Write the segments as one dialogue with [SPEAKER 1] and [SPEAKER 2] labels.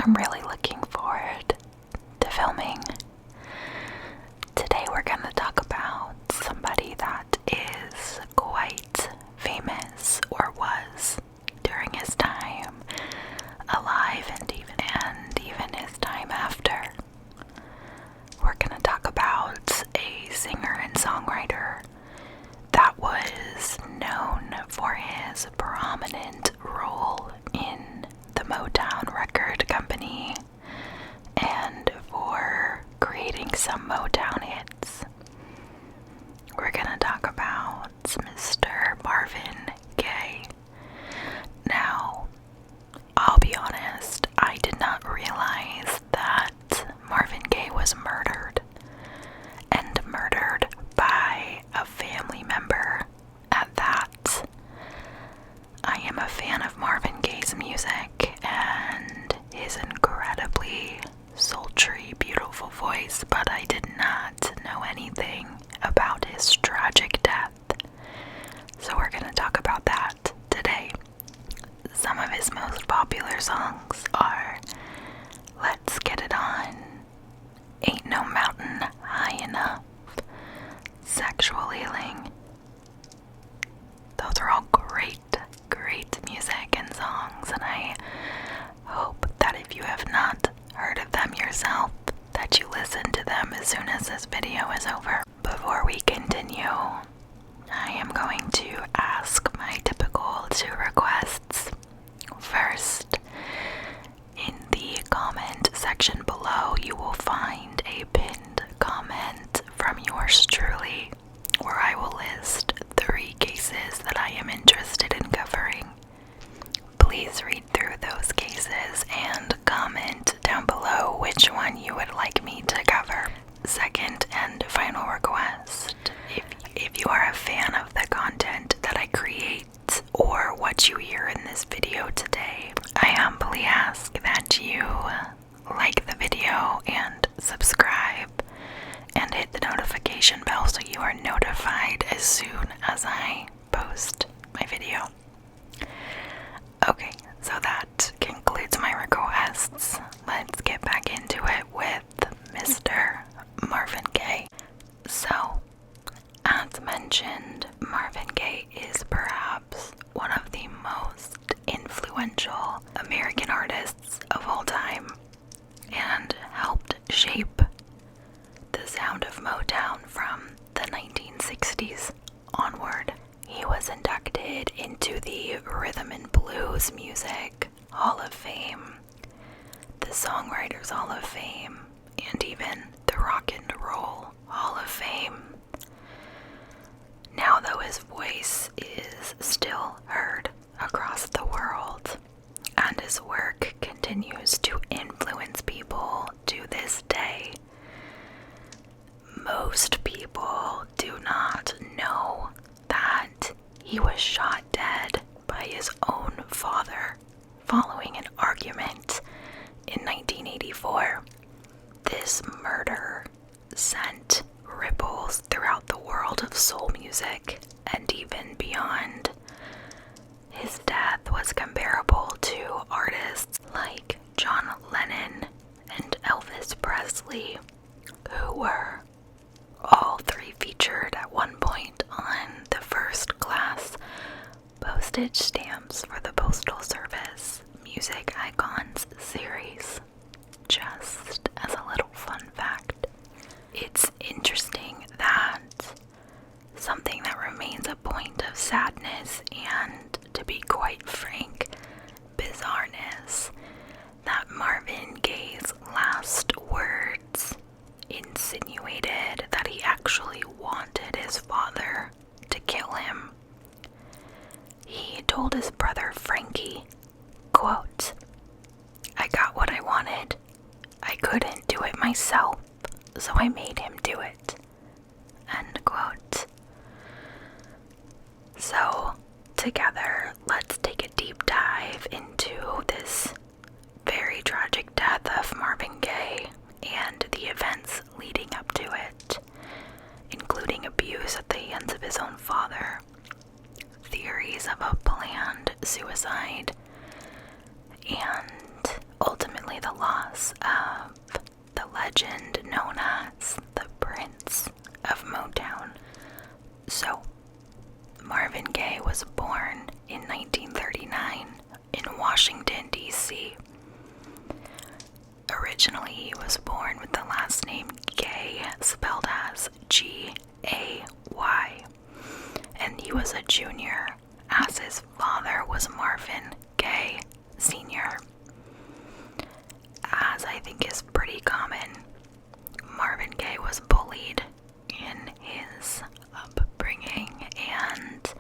[SPEAKER 1] I'm really looking forward to filming. Today we're going to talk about somebody that is quite famous, or was, during his time alive and even his time after. We're going to talk about a singer and songwriter that was known for his prominent role in the Motown record company and for creating some Motown hits. We're going to talk about Mr. Marvin Gaye. Now, I'll be honest, I did not realize that Marvin Gaye was murdered, and murdered by a family member at that. I am a fan of Marvin Gaye's music and his incredibly sultry, beautiful voice, but I did not know anything about his tragic death. So we're going to talk about that today. Some of his most popular songs are Let's Get It On, Ain't No Mountain High Enough, Sexual Healing. Those are all great music and songs, and I hope that if you have not heard of them yourself, that you listen to them as soon as this video is over. Before we continue, I am going to ask my typical 2 requests. First, in the comment section below, you will find a pinned comment from yours truly, where I will list 3 cases that I am interested in covering. Please read through those cases and comment down below which one you would like me to cover. Second and final request, if you are a fan of the content that I create or what you hear in this video today, I humbly ask that you like the video and subscribe and hit the notification bell so you are notified as soon as I post my video. Okay, so that concludes my requests. Let's get back into it with Mr. Marvin Gaye. So, as mentioned, Marvin Gaye is perhaps one of the most influential American artists of all time and helped shape the sound of Motown from the 1960s onward. He was inducted into the Rhythm and Blues Music Hall of Fame, the Songwriters Hall of Fame, and even the Rock and Roll Hall of Fame. Now, though his voice is still heard across the world, and his work continues to influence people to this day, most people do not know that he was shot dead by his own father following an argument in 1984. This murder sent ripples throughout the world of soul music and even beyond. His death was comparable to artists like John Lennon and Elvis Presley, who were all 3 featured at one point on the first class postage stamps for the Postal Service Music Icons series. Just as a little fun fact. It's interesting that something that remains a point of sadness and, to be quite frank, bizarreness, that Marvin Gaye's last words insinuated that he actually wanted his father to kill him. He told his brother Frankie, quote, "I got what I wanted. I couldn't do it myself, so I made him do it." End quote. So, together, let's take a deep dive into this very tragic death of Marvin Gaye and the events leading up to it, including abuse at the hands of his own father, theories of a planned suicide, and ultimately unfortunately the loss of the legend known as the Prince of Motown. So, Marvin Gaye was born in 1939 in Washington, D.C. Originally, he was born with the last name Gaye, spelled as G-A-Y, and he was a junior, as his father was Marvin Gaye Sr. As I think is pretty common, Marvin Gaye was bullied in his upbringing, and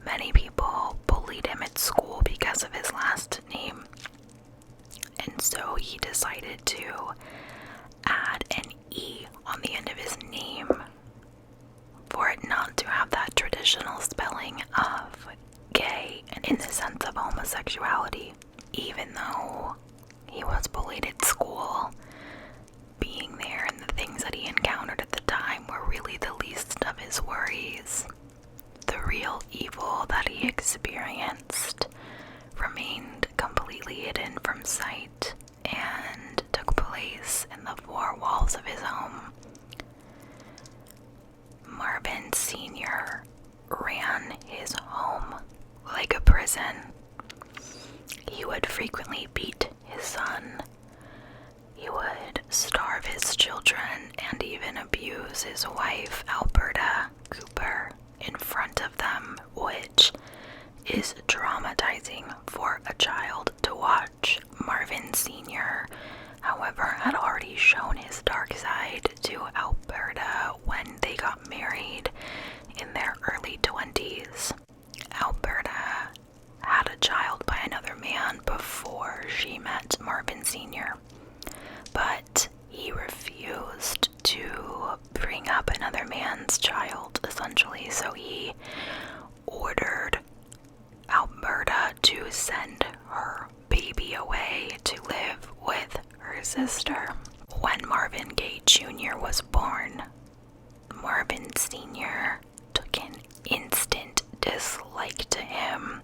[SPEAKER 1] many people bullied him at school because of his last name. And so he decided to add an E on the end of his name for it not to have that traditional spelling of gay in the sense of homosexuality. Even though he was bullied at school, being there and the things that he encountered at the time were really the least of his worries. The real evil that he experienced remained completely hidden from sight and took place in the four walls of his home. Marvin Sr. ran his home like a prison. He would frequently beat his son. He would starve his children and even abuse his wife, Alberta Cooper, in front of them, which is traumatizing for a child to watch. Marvin Sr., however, had already shown his dark side to Alberta when they got married in their early 20s. Alberta had a child by another man before she met Marvin Sr., but he refused to bring up another man's child, essentially, so he ordered Alberta to send her baby away to live with her sister. When Marvin Gaye Jr. was born, Marvin Sr. took an instant dislike to him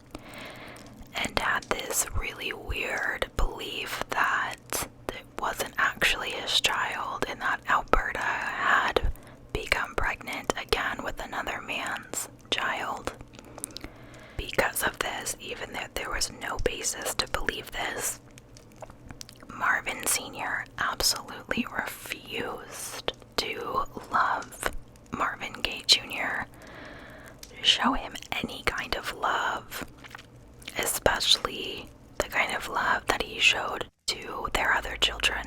[SPEAKER 1] and had this really weird belief that it wasn't actually his child and that Alberta had become pregnant again with another man's child. Because of this, even though there was no basis to believe this, Marvin Sr. absolutely refused to love Marvin Gaye Jr., show him any kind of love, especially the kind of love that he showed to their other children.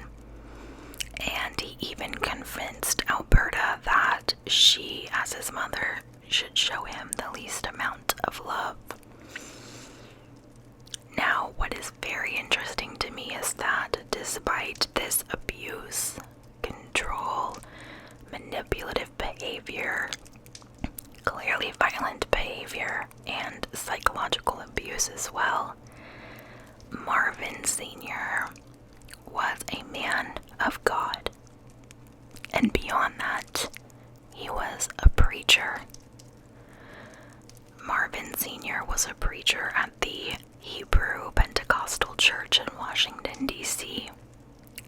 [SPEAKER 1] And he even convinced Alberta that she, as his mother, should show him the least amount of love. Now, what is very interesting to me is that despite this abuse, control, manipulative behavior, clearly violent behavior, and psychological abuse as well, Marvin Sr. was a man of God. And beyond that, he was a preacher. Marvin Sr. was a preacher at the Hebrew Pentecostal Church in Washington, D.C.,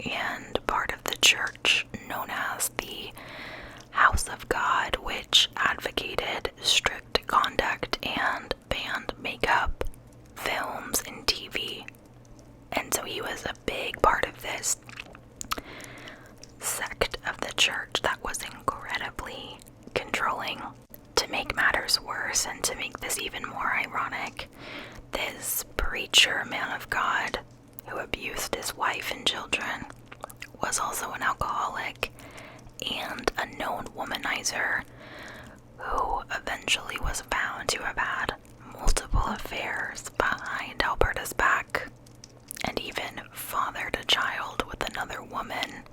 [SPEAKER 1] and part of the church known as the House of God, which advocated strict conduct and banned makeup, films, and TV. And so he was a big part of this sect of the church that was incredibly controlling. To make matters worse and to make this even more ironic, this preacher man of God who abused his wife and children was also an alcoholic and a known womanizer who eventually was found to have had multiple affairs behind Alberta's back and even fathered a child with another woman,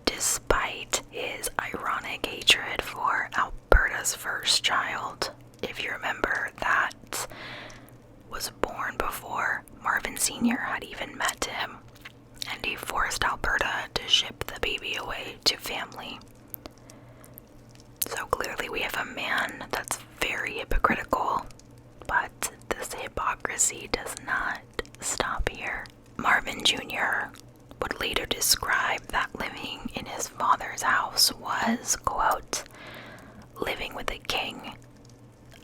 [SPEAKER 1] despite his ironic hatred for Alberta's first child. If you remember, that was born before Marvin Sr. had even met him, and he forced Alberta to ship the baby away to family. So clearly we have a man that's very hypocritical, but this hypocrisy does not stop here. Marvin Jr. would later describe that living in his father's house was, quote, living with a king,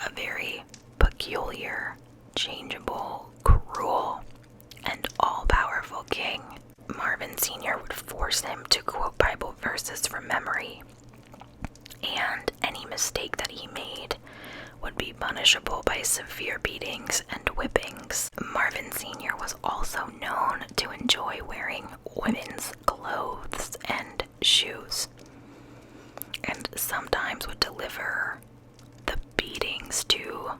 [SPEAKER 1] a very peculiar, changeable, cruel, and all-powerful king. Marvin Sr. would force him to quote Bible verses from memory, and any mistake that he made would be punishable by severe beatings and whippings. Marvin Sr. was also known to enjoy wearing women's clothes and shoes, and sometimes would deliver the beatings to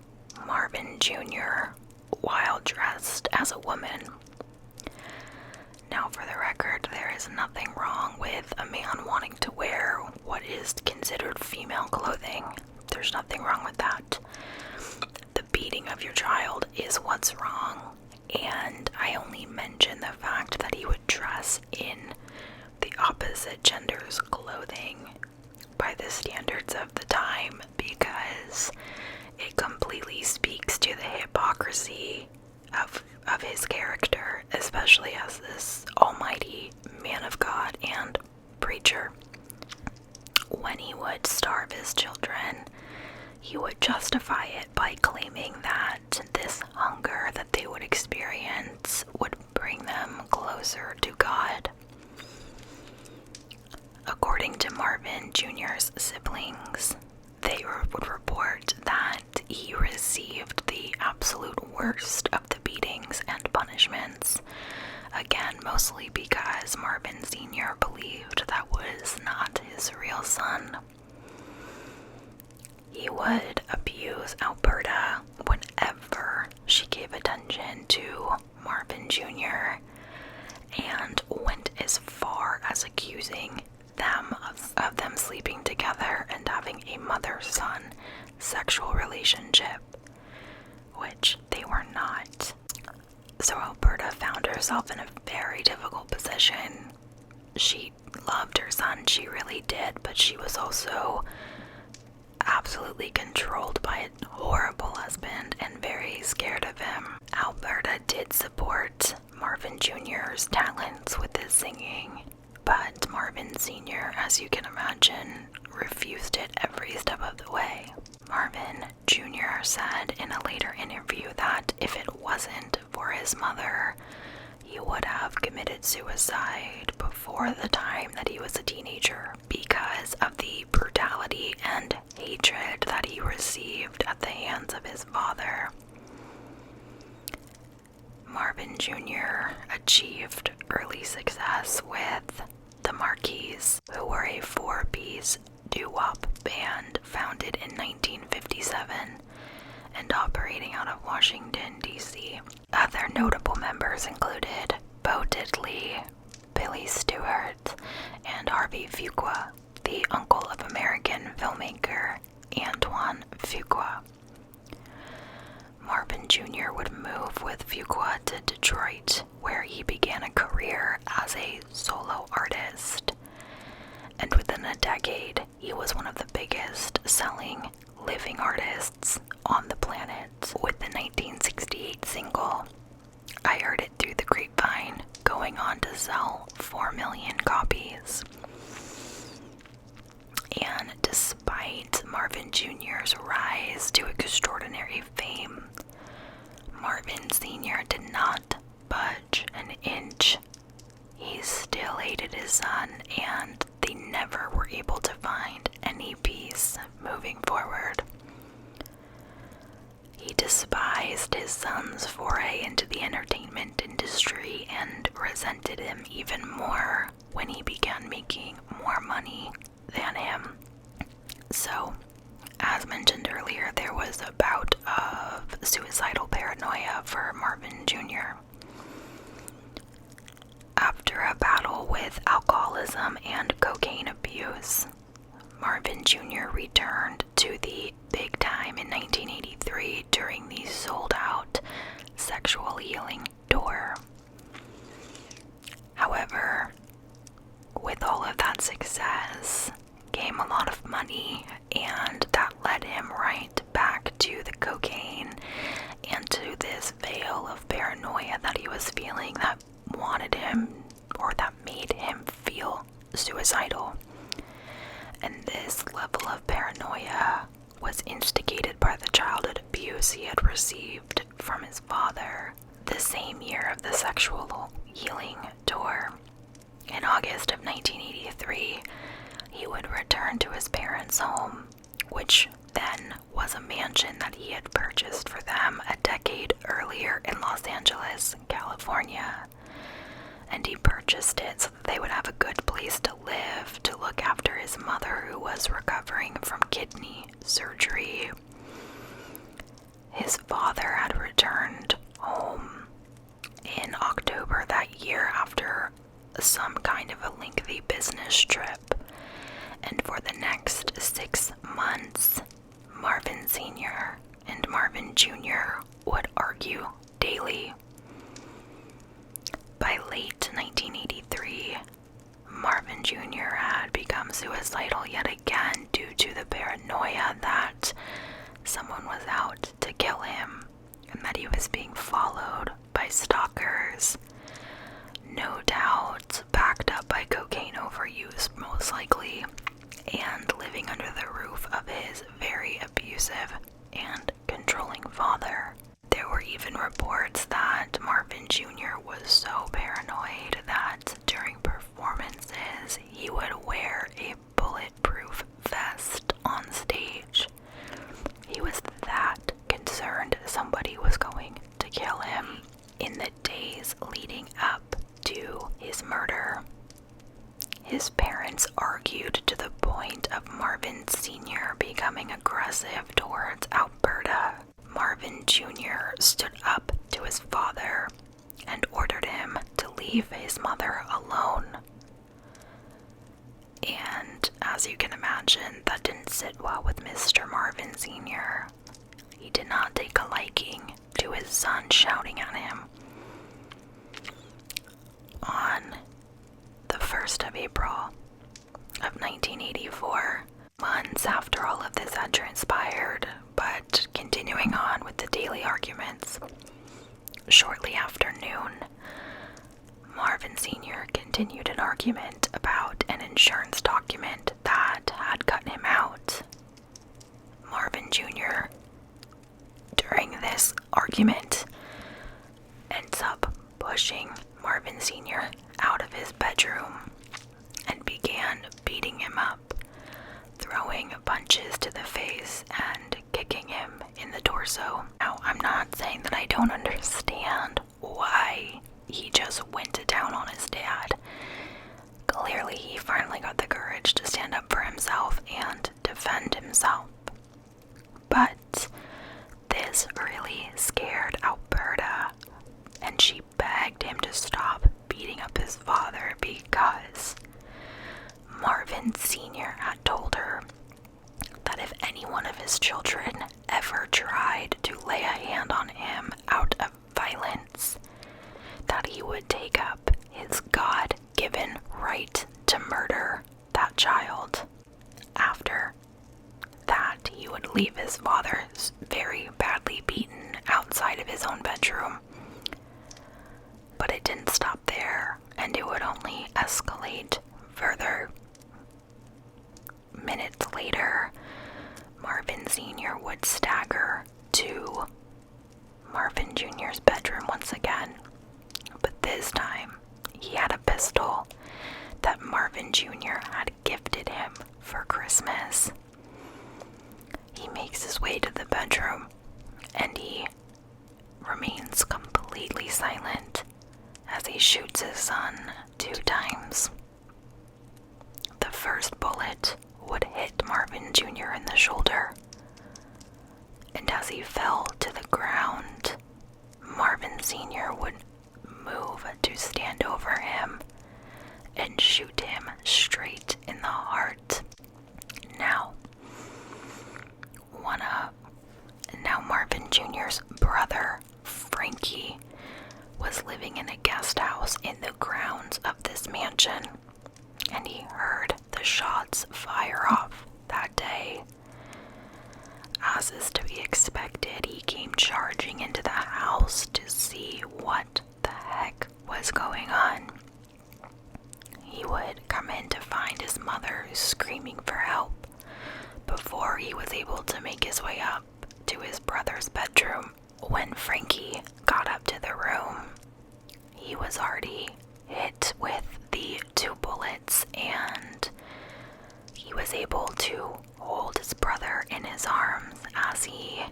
[SPEAKER 1] Marvin Jr. while dressed as a woman. Now, for the record, there is nothing wrong with a man wanting to wear what is considered female clothing. There's nothing wrong with that. The beating of your child is what's wrong, and I only mention the fact that he would dress in the opposite gender's clothing by the standards of the time because it completely speaks to the hypocrisy of his character, especially as this almighty man of God and preacher. When he would starve his children, he would justify it by claiming that this hunger that they would experience would bring them closer to God. According to Marvin Jr.'s siblings, they would report that he received the absolute worst of the beatings and punishments, again mostly because Marvin Sr. believed that was not his real son. He would abuse Alberta whenever she gave attention to Marvin Jr. and went as far as accusing them of them sleeping together and having a mother-son sexual relationship, which they were not. So Alberta found herself in a very difficult position. She loved her son, she really did, but she was also absolutely controlled by a horrible husband and very scared of him. Alberta did support Marvin Jr.'s talents with his singing, but Marvin Sr., as you can imagine, refused it every step of the way. Marvin Jr. said in a later interview that if it wasn't for his mother, he would have committed suicide before the time that he was a teenager because of the brutality and hatred that he received at the hands of his father. Marvin Jr. achieved early success with the Marquis, who were a four-piece doo-wop band founded in 1957 and operating out of Washington, D.C. Other notable members included Bo Diddley, Billy Stewart, and Harvey Fuqua, the uncle of American filmmaker Antoine Fuqua. Marvin Jr. would move with Fuqua to Detroit, where he began a career as a solo artist. And within a decade, he was one of the biggest selling living artists on the planet, with the 1968 single I Heard It Through the Grapevine going on to sell 4 million copies. And despite Marvin Jr.'s rise to extraordinary fame, Marvin Sr. did not budge an inch. He still hated his son, and they never were able to find any peace moving forward. He despised his son's foray into the entertainment industry and resented him even more when he began making more money than him. So, as mentioned earlier, there was a bout of suicidal paranoia for Marvin Jr. After a battle with alcoholism and cocaine abuse, Marvin Jr. returned to the big time in 1983 during the sold-out Sexual Healing Tour. However, with all of that success came a lot of money, and that led him right back to the cocaine and to this veil of paranoia that he was feeling that wanted him or that made him feel suicidal. And this level of paranoia was instigated by the childhood abuse he had received from his father the same year of the sexual healing tour. In August of 1983, he would return to his parents' home, which then was a mansion that he had purchased for them a decade earlier in Los Angeles, California. And he purchased it so that they would have a good place to live, to look after his mother who was recovering from kidney surgery. His father had returned home in October that year after some kind of a lengthy business trip. And for the next 6 months, Marvin Sr. and Marvin Jr. would argue daily. By late 1983, Marvin Jr. had become suicidal yet again due to the paranoia that someone was out to kill him and that he was being followed by stalkers. No doubt backed up by cocaine overuse, most likely, and living under the roof of his very abusive and controlling father. There were even reports that Marvin Jr. was so paranoid that during performances he would wear a bulletproof vest on stage. He was that concerned somebody was going to kill him. In the days leading up to his murder, his parents argued to the point of Marvin Sr. becoming aggressive towards Alberta. Marvin Jr. stood up to his father and ordered him to leave his mother alone. And as you can imagine, that didn't sit well with Mr. Marvin Sr. He did not take a liking to his son shouting at him. On the 1st of April of 1984, months after all of this had transpired, but continuing on with the daily arguments, shortly after noon, Marvin Sr. continued an argument about an insurance document that had cut him out. Marvin Jr., during this argument, ends up pushing Marvin Sr. out of his bedroom and began beating him up, throwing punches to the face and kicking him in the torso. Now, I'm not saying that I don't understand why he just went to town on his dad. Clearly, he finally got the courage to stand up for himself and defend himself. But this really scared Alberta, and she begged him to stop beating up his father because Marvin Sr. had told her that if any one of his children ever tried to lay a hand on him out of violence, that he would take up his God-given right to murder that child. After that, he would leave his father very badly beaten outside of his own bedroom. But it didn't stop there, and it would only escalate further. Minutes later, Marvin Sr. would stagger to Marvin Jr.'s bedroom once again, but this time he had a pistol that Marvin Jr. had gifted him for Christmas. He makes his way to the bedroom, and he remains completely silent as he shoots his son 2 times. The first bullet would hit Marvin Jr. in the shoulder, and as he fell to the ground, Marvin Sr. would move to stand over him and shoot him straight in the heart. Now Marvin Jr.'s brother, Frankie, was living in a guest house in the grounds of this mansion, and he heard the shots fire off that day. As is to be expected, he came charging into the house to see what the heck was going on. find his mother screaming for help before he was able to make his way up to his brother's bedroom. When Frankie got up to the room, he was already hit with the 2 bullets, and he was able to hold his brother in his arms as he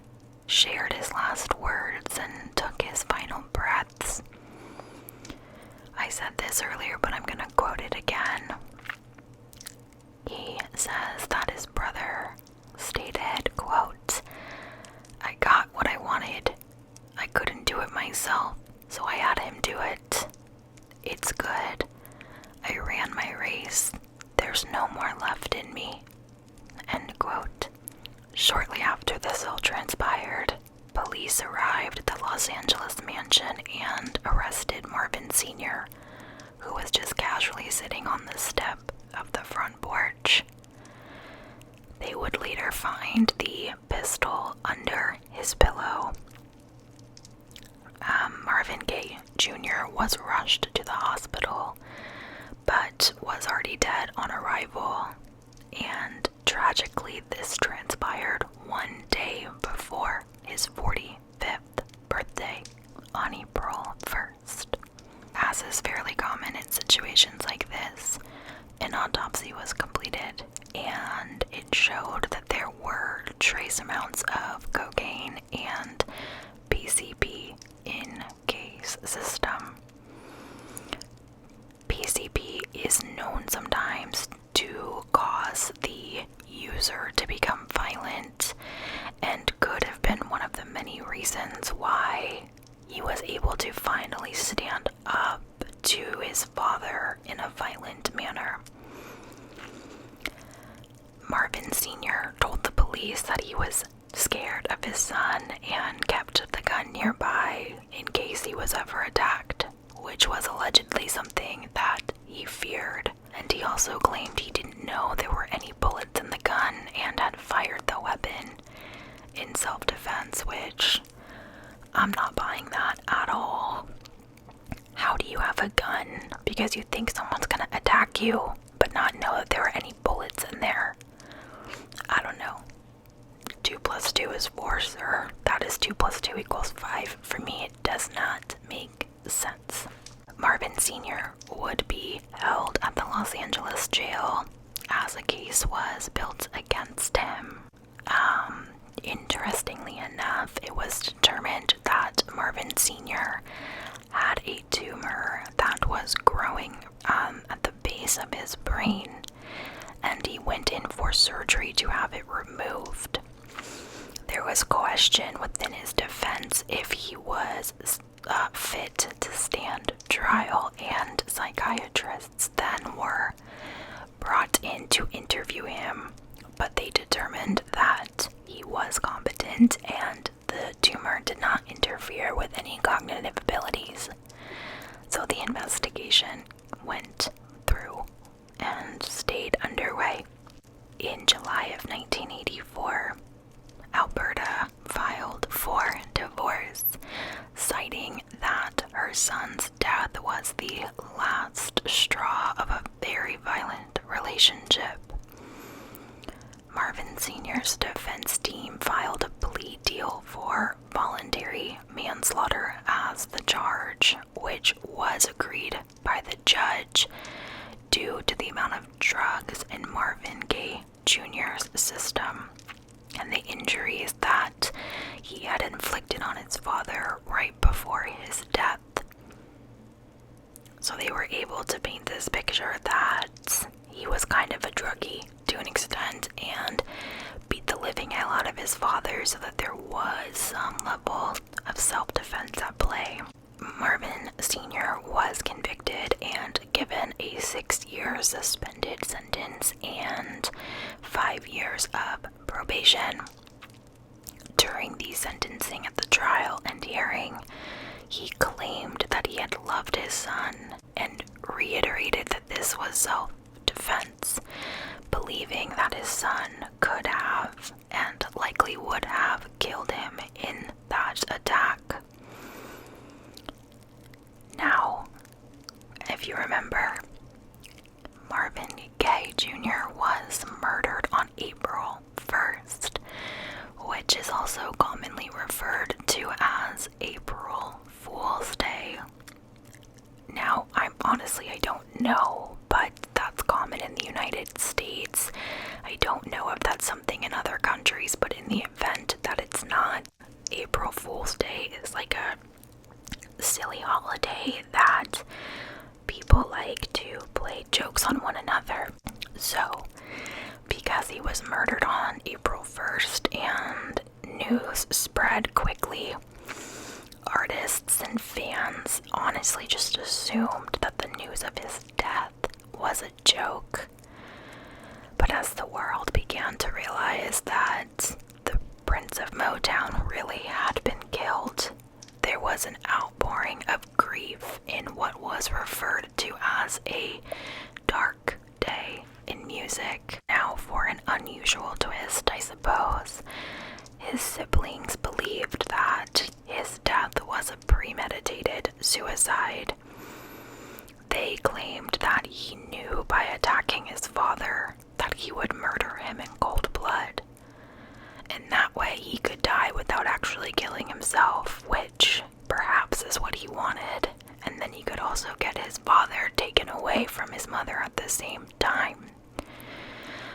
[SPEAKER 1] shared his last words and took his final breaths. I said this earlier, but I'm going to quote it again. He says that his brother stated, quote, "I got what I wanted. I couldn't do it myself, so I had him do it. It's good. I ran my race. There's no more left in me." End quote. Shortly after this all transpired, police arrived at the Los Angeles mansion and arrested Marvin Sr., who was just casually sitting on the step of the front porch. They would later find the pistol under his pillow. Marvin Gaye Jr. was rushed to the hospital, but was already dead on arrival, and tragically this transpired one day before his 45th birthday on April 1st. As is fairly common in situations like this, an autopsy was completed, and it showed that there were trace amounts of cocaine and PCP in Gaye's system. PCP is known sometimes to cause the user to become violent, and could have been one of the many reasons why he was able to finally stand up to his father in a violent manner. Marvin Sr. told the police that he was scared of his son and kept the gun nearby in case he was ever attacked, which was allegedly something that he feared. And he also claimed he didn't know there were any bullets in the gun and had fired the weapon in self-defense, which I'm not buying that at all. How do you have a gun because you think someone's gonna attack you, but not know that there are any bullets in there? I don't know. 2 + 2 is 4, sir. That is 2 + 2 = 5. For me, it does not make sense. Marvin Sr. would be held at the Los Angeles jail as a case was built against him. Interestingly enough, it was determined that Marvin Sr. had a tumor that was growing at the base of his brain, and he went in for surgery to have it removed. There was question within his defense if he was fit to stand trial, and psychiatrists then were brought in to interview him, but they determined that he was competent and the tumor did not interfere with any cognitive abilities. So the investigation went through and stayed underway. In July of 1984, Alberta filed for divorce, citing that her son's death was the last straw of a very violent relationship. Marvin Sr.'s defense team filed a plea deal for voluntary manslaughter as the charge, which was agreed by the judge due to the amount of drugs in Marvin Gaye Jr.'s system and the injuries that he had inflicted on his father right before his death. So they were able to paint this picture that he was kind of a druggie to an extent and beat the living hell out of his father, so that there was some level of self-defense at play. Marvin Sr. was convicted and given a 6-year suspended sentence and 5 years of probation. During the sentencing at the trial and hearing, he claimed that he had loved his son and reiterated that this was self-defense, believing that his son could have and likely would have killed him in that attack. Now, if you remember, Marvin Gaye Jr. was murdered on April 1st, which is also commonly referred to as April Fool's Day. Now, I don't know, but that's common in the United States. I don't know if that's something in other countries, but in the event that it's not, April Fool's Day is like a silly holiday that people like to play jokes on one another. So, because he was murdered on April 1st and news spread quickly, artists and fans honestly just assumed that the news of his death was a joke. But as the world began to realize that the Prince of Motown really had been killed, there was an outpouring of grief in what was referred to as a dark day in music. Now, for an unusual twist, I suppose, his siblings believed that his death was a premeditated suicide. They claimed that he knew by attacking his father that he would murder him in cold blood, and that way he could die without actually killing himself, which perhaps is what he wanted, and then he could also get his father taken away from his mother at the same time.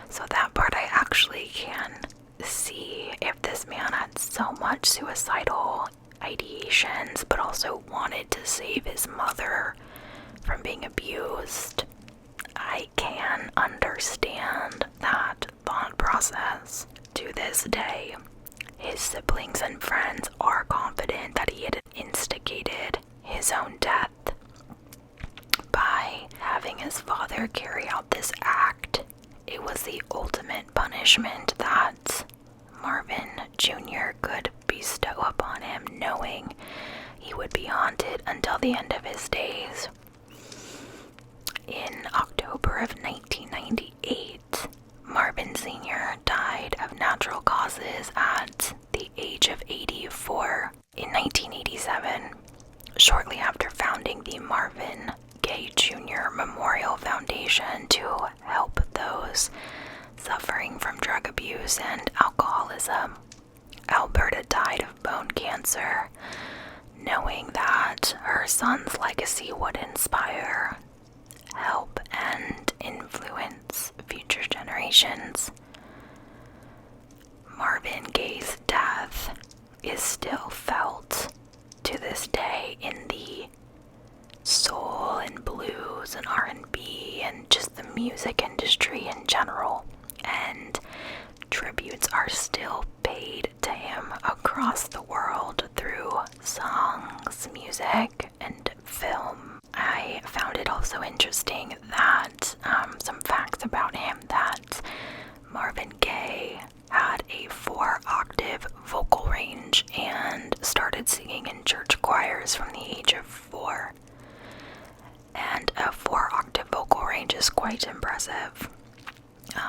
[SPEAKER 1] So that part I actually can see, if this man had so much suicidal ideations but also wanted to save his mother from being abused. I can understand that thought process. To this day, his siblings and friends are confident that he had instigated his own death by having his father carry out this act. It was the ultimate punishment that Marvin Jr. could bestow upon him, knowing he would be haunted until the end of his days. In October of 1998, Marvin Sr. died of natural causes at the age of 84. In 1987, shortly after founding the Marvin Gaye Jr. Memorial Foundation to help those suffering from drug abuse and alcoholism, Alberta died of bone cancer, knowing that her son's legacy would inspire, help, and influence future generations. Marvin Gaye's death is still felt to this day in the soul and blues and R&B and just the music industry in general, and tributes are still paid to him across the world through songs, music, and film. I found it also interesting that some facts about him, that Marvin Gaye had a 4-octave vocal range and started singing in church choirs from the age of 4. And a 4-octave vocal range is quite impressive.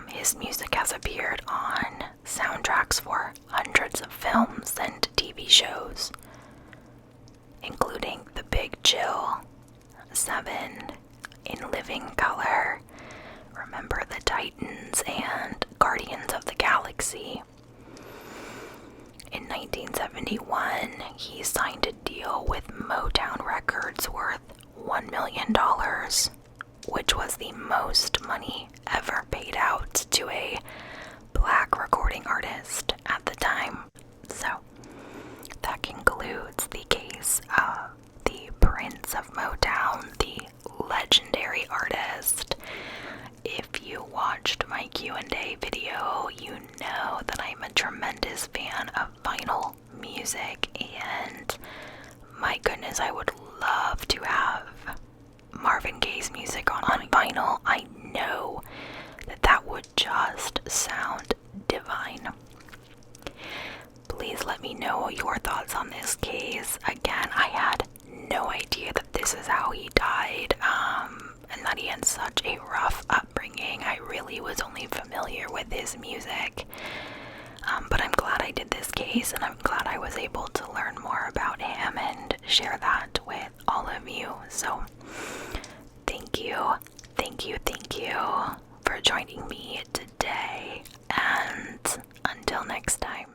[SPEAKER 1] His music has appeared on soundtracks for hundreds of films and TV shows, including The Big Chill, Seven, In Living Color, Remember the Titans, and Guardians of the Galaxy. In 1971, he signed a deal with Motown Records worth $1 million, which was the most money ever paid out to a black recording artist at the time. So, that concludes the case of the Prince of Motown, the legendary artist. If you watched my Q&A video, you know that I'm a tremendous fan of vinyl music, and my goodness, I would love to have Marvin Gaye's music on vinyl. I know that would just sound divine. Please let me know your thoughts on this case. Again, I had no idea that this is how he died, and that he had such a rough upbringing. I really was only familiar with his music, but I'm glad I did this case, and I'm glad I was able to learn more about him and share that with all of you. So thank you you for joining me today, and until next time.